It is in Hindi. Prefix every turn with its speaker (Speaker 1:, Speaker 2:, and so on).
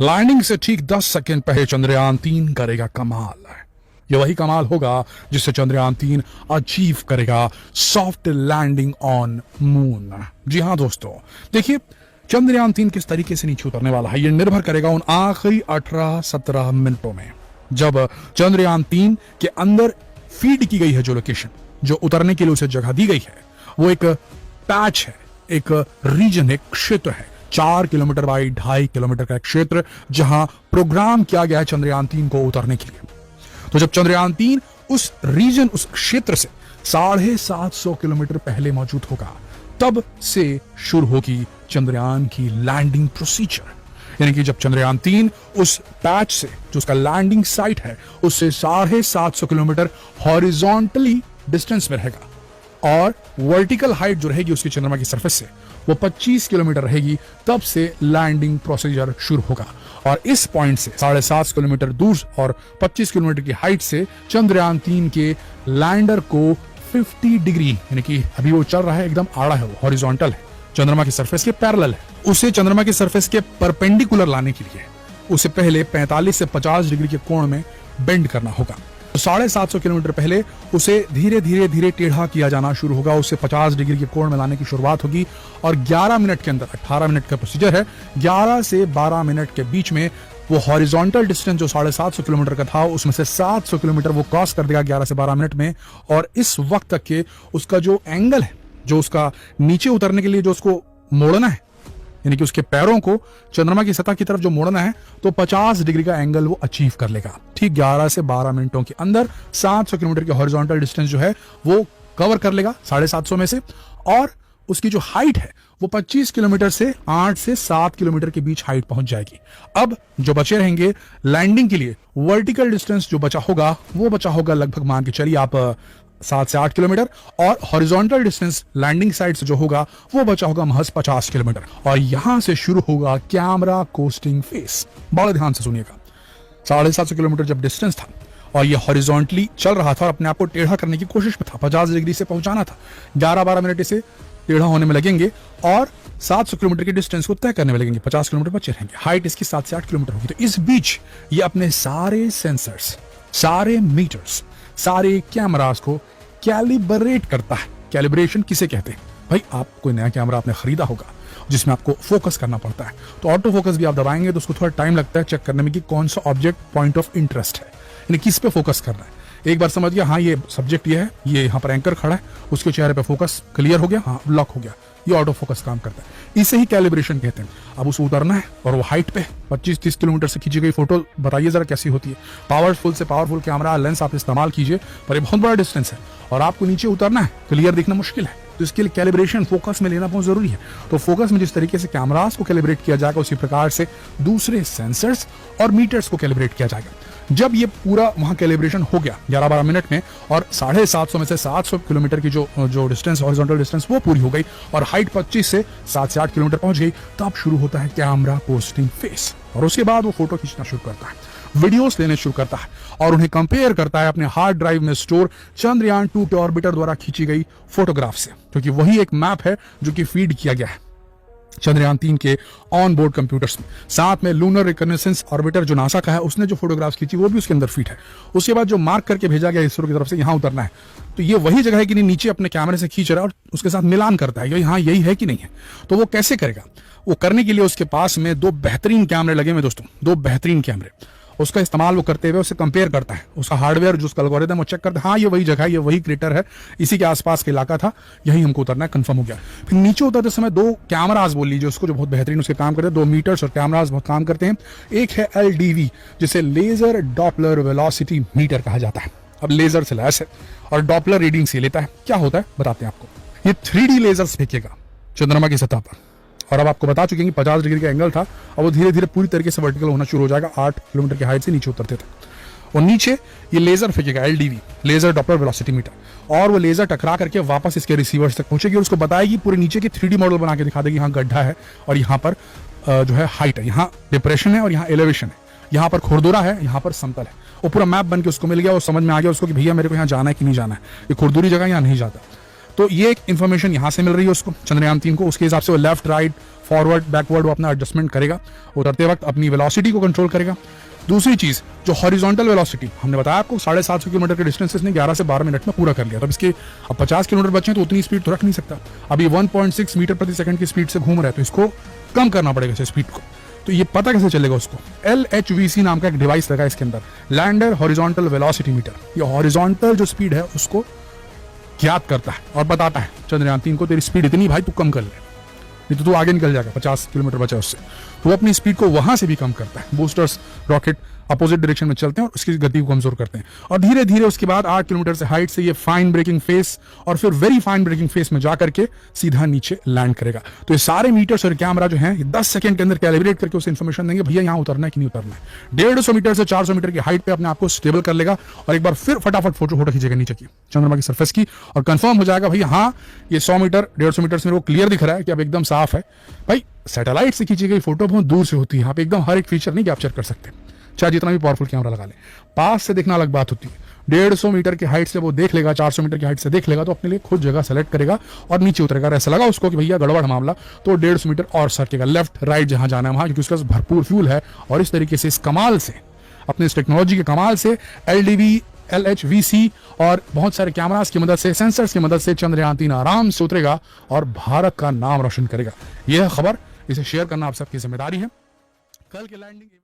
Speaker 1: लैंडिंग से ठीक 10 सेकंड पहले चंद्रयान-3 करेगा कमाल। ये वही कमाल होगा जिससे चंद्रयान-3 अचीव करेगा सॉफ्ट लैंडिंग ऑन मून। जी हां दोस्तों, देखिए चंद्रयान-3 किस तरीके से नीचे उतरने वाला है ये निर्भर करेगा उन आखिरी 18-17 मिनटों में, जब चंद्रयान-3 के अंदर फीड की गई है जो लोकेशन, जो उतरने के लिए उसे जगह दी गई है, वो एक पैच है, एक रीजन, एक क्षेत्र है, 4 किलोमीटर बाई 2.5 किलोमीटर का एक क्षेत्र जहां प्रोग्राम किया गया है चंद्रयान-3 को उतरने के लिए। तो जब चंद्रयान-3 उस रीजन, उस क्षेत्र से 750 किलोमीटर पहले मौजूद होगा, तब से शुरू होगी चंद्रयान की लैंडिंग प्रोसीजर। यानी कि जब चंद्रयान-3 उस पैच से, जो उसका लैंडिंग साइट है, उससे 750 किलोमीटर हॉरिजॉन्टली डिस्टेंस में रहेगा और वर्टिकल हाइट जो रहेगी उसकी चंद्रमा की सरफेस से वो 25 किलोमीटर रहेगी, तब से लैंडिंग प्रोसीजर शुरू होगा। और इस पॉइंट से 750 किलोमीटर दूर और 25 किलोमीटर की हाइट से चंद्रयान-3 के लैंडर को 50 डिग्री, यानी कि अभी वो चल रहा है एकदम आड़ा है, वो हॉरिजॉन्टल है, चंद्रमा की सरफेस के पैरेलल है, उसे चंद्रमा की सरफेस के परपेंडिकुलर लाने के लिए उसे पहले 45 से 50 डिग्री के कोण में बेंड करना होगा। तो 750 किलोमीटर पहले उसे धीरे धीरे धीरे टेढ़ा किया जाना शुरू होगा, उससे 50 डिग्री के कोण में लाने की शुरुआत होगी और 11 मिनट के अंदर, 18 मिनट का प्रोसीजर है, 11 से 12 मिनट के बीच में वो हॉरिजॉन्टल डिस्टेंस जो 750 किलोमीटर का था उसमें से 700 किलोमीटर वो क्रॉस कर देगा 11 से 12 मिनट में। और इस वक्त तक के उसका जो एंगल है, जो उसका नीचे उतरने के लिए जो उसको मोड़ना है, यानी कि उसके पैरों को चंद्रमा की सतह की तरफ जो मोड़ना है, तो 50 डिग्री का एंगल वो अचीव कर लेगा। ठीक 11 से 12 मिनटों के अंदर 700 किलोमीटर की हॉरिजॉन्टल डिस्टेंस जो है वो कवर कर लेगा 750 में से, और उसकी जो हाइट है वो 25 किलोमीटर से 8 से 7 किलोमीटर के बीच हाइट पहुंच जाएगी। अब जो बचे रहेंगे लैंडिंग के लिए, वर्टिकल डिस्टेंस जो बचा होगा वो बचा होगा लगभग, मान के चलिए आप 7 से 8 किलोमीटर, और हॉरिजॉन्टल डिस्टेंस लैंडिंग साइड से जो होगा वो बचा होगा महज 50 किलोमीटर। और यहां से शुरू होगा कैमरा कोस्टिंग फेस। बड़े ध्यान से सुनिएगा, 750 किलोमीटर जब डिस्टेंस था और ये हॉरिजॉन्टली चल रहा था और अपने आप को टेढ़ा करने की कोशिश में था, 50 डिग्री से पहुंचाना था, 11-12 मिनट इसे टेढ़ा होने में लगेंगे और 700 किलोमीटर के डिस्टेंस को तय करने में लगेंगे, 50 किलोमीटर बचे रहेंगे, हाइट इसकी 7 से 8 किलोमीटर होगी। तो इस बीच ये अपने सारे सेंसर्स, सारे मीटर्स, सारे कैमरास को कैलिब्रेट करता है। कैलिब्रेशन किसे कहते हैं भाई? आप कोई नया कैमरा आपने खरीदा होगा जिसमें आपको फोकस करना पड़ता है, तो ऑटो फोकस भी आप दबाएंगे तो उसको थोड़ा टाइम लगता है चेक करने में कि कौन सा ऑब्जेक्ट पॉइंट ऑफ इंटरेस्ट है, यानी किस पे फोकस करना है। एक बार समझ गया, हाँ ये सब्जेक्ट ये है, ये यहाँ पर एंकर खड़ा है, उसके चेहरे पे फोकस क्लियर हो गया, हाँ लॉक हो गया, ये ऑटो फोकस काम करता है, इसे ही कैलिब्रेशन कहते हैं। अब उसे उतरना है और वो हाइट पे 25-30 किलोमीटर से खींची गई फोटो बताइए जरा कैसी होती है। पावरफुल से पावरफुल कैमरा लेंस आप इस्तेमाल कीजिए, पर ये बहुत बड़ा डिस्टेंस है और आपको नीचे उतरना है, क्लियर दिखना मुश्किल है, तो इसके लिए कैलिब्रेशन फोकस में लेना बहुत जरूरी है। तो फोकस में जिस तरीके से कैमरास को कैलिब्रेट किया जाएगा उसी प्रकार से दूसरे सेंसर्स और मीटर्स को कैलिब्रेट किया जाएगा। जब ये पूरा वहां कैलिब्रेशन हो गया 11-12 मिनट में और 750 में से 700 किलोमीटर की जो डिस्टेंस, हॉरिजॉन्टल डिस्टेंस वो पूरी हो गई और हाइट 25 से 7 से 8 किलोमीटर पहुंच गई, तब शुरू होता है कैमरा पोस्टिंग फेस। और उसके बाद वो फोटो खींचना शुरू करता है, वीडियोस लेने शुरू करता है और उन्हें कंपेयर करता है अपने हार्ड ड्राइव में स्टोर चंद्रयान-2 के ऑर्बिटर द्वारा खींची गई फोटोग्राफ से, क्योंकि वही एक मैप है जो कि फीड किया गया है चंद्रयान-3 के ऑन बोर्ड कंप्यूटर्स में। साथ में लूनर रिकॉग्निसेंस ऑर्बिटर जो नासा का है, उसने जो फोटोग्राफ्स खींची वो भी उसके अंदर फीड है। उसके बाद जो मार्क करके भेजा गया इसरो की तरफ से यहां उतरना है, तो ये वही जगह है कि नहीं, नीचे अपने कैमरे से खींच रहा है और उसके साथ मिलान करता है हाँ यही है कि नहीं है। तो वो कैसे करेगा? वो करने के लिए उसके पास में 2 बेहतरीन कैमरे लगे हुए दोस्तों, 2 बेहतरीन कैमरे, उसका इस्तेमाल वो करते हुए उसे कंपेयर करता है, उसका हार्डवेयर जो उसका एल्गोरिथम वो चेक करता है, हाँ ये वही जगह है, ये वही क्रेटर है, इसी के आसपास का इलाका था, यही हमको उतरना है, कंफर्म हो गया। फिर नीचे उतरते समय 2 कैमरास बोल लीजिए उसको, जो बहुत बेहतरीन उसके काम करते हैं, 2 मीटर्स और कैमरास बहुत काम करते हैं। एक है LDV, जिसे लेजर डॉपलर वेलोसिटी मीटर कहा जाता है। अब लेजर से लैस है और डॉपलर रीडिंग से लेता है। क्या होता है बताते हैं आपको। ये 3D लेजर्स फेंकेगा चंद्रमा की सतह पर, और अब आपको बता चुके हैं कि 50 डिग्री का एंगल था और वो धीरे धीरे पूरी तरीके से वर्टिकल होना शुरू हो जाएगा, 8 किलोमीटर की हाइट से नीचे उतरते थे। और नीचे ये लेजर फेंकेगा, LDV, laser Doppler velocity meter, और वो लेजर टकरा करके वापस इसके रिसीवर्स तक पहुंचेगी और उसको बताएगी, पूरे नीचे की 3D मॉडल बना के दिखा देगी, यहाँ गड्ढा है और यहाँ पर जो है हाइट है, यहाँ डिप्रेशन है और यहाँ एलिवेशन है, यहाँ पर खुरदुरा है, यहाँ पर समतल है। वो पूरा मैप बन के उसको मिल गया और समझ में आ गया उसको कि भैया मेरे को यहाँ जाना है कि नहीं जाना है, ये खुरदुरी जगह यहाँ नहीं जाता। तो ये एक इन्फॉर्मेशन यहाँ से मिल रही है उसको चंद्रयान 3 को। उसके हिसाब से वो लेफ्ट राइट फॉरवर्ड बैकवर्ड वो अपना एडजस्टमेंट करेगा, उतरते वक्त अपनी वेलोसिटी को कंट्रोल करेगा। दूसरी चीज जो हॉरिजॉन्टल वेलोसिटी, हमने बताया आपको 750 किलोमीटर के डिस्टेंस इसने 11 से 12 मिनट में पूरा कर लिया। तब इसके अब 50 किलोमीटर बचे तो उतनी स्पीड तो रख नहीं सकता। अभी 1.6 मीटर प्रति सेकंड की स्पीड से घूम रहा है, तो इसको कम करना पड़ेगा इस स्पीड को। तो ये पता कैसे चलेगा उसको, LHVC नाम का एक डिवाइस लगा इसके अंदर, लैंडर हॉरिजॉन्टल वेलोसिटी मीटर। ये हॉरिजॉन्टल जो स्पीड है उसको ज्ञात करता है और बताता है चंद्रयान 3 को तेरी स्पीड इतनी भाई, तू कम कर ले, नहीं तो तू आगे निकल जाएगा, 50 किलोमीटर बचा उससे। तो वो अपनी स्पीड को वहां से भी कम करता है। बूस्टर्स रॉकेट अपोजिट डायरेक्शन में चलते हैं और उसकी गति को कमजोर करते हैं। और धीरे धीरे उसके बाद 8 किलोमीटर से हाइट से ये फाइन ब्रेकिंग फेस और फिर वेरी फाइन ब्रेकिंग फेस में जाकर के सीधा नीचे लैंड करेगा। तो ये सारे मीटर्स और कैमरा जो है 10 सेकंड के अंदर कैलिब्रेट करके उसे इन्फॉर्मेशन देंगे भैया यहाँ उतरना है कि नहीं उतरना है। 150 मीटर से 400 मीटर की हाइट पे अपने आप को स्टेबल कर लेगा और एक बार फिर फटाफट फोटो खींचेगा नीचे की चंद्रमा की सरफेस की और कंफर्म हो जाएगा भैया हाँ ये 100 मीटर 150 मीटर से मेरे को क्लियर दिख रहा है कि अब एकदम साफ है। भाई सैटेलाइट से खींची गई फोटो बहुत दूर से होती है, यहाँ पे एकदम हर एक फीचर नहीं कैप्चर कर सकते, चाहे जितना भी पावरफुल कैमरा लगा ले। पास से देखना अलग बात होती है। 150 मीटर की हाइट से वो देख लेगा, 400 मीटर की हाइट से देख लेगा तो अपने लिए खुद जगह सेलेक्ट करेगा और नीचे उतरेगा। ऐसा लगा उसको कि भैया गड़बड़ मामला, तो 150 मीटर और सरकेगा लेफ्ट राइट जहां जाना है वहां, क्योंकि उसके पास भरपूर फ्यूल है। और इस तरीके से इस कमाल से, अपने इस टेक्नोलॉजी के कमाल से LDV LHVC और बहुत सारे कैमरास की मदद से, सेंसर्स की मदद से चंद्रयान 3 आराम से उतरेगा और भारत का नाम रोशन करेगा। यह खबर, इसे शेयर करना आप सबकी जिम्मेदारी है। कल के लैंडिंग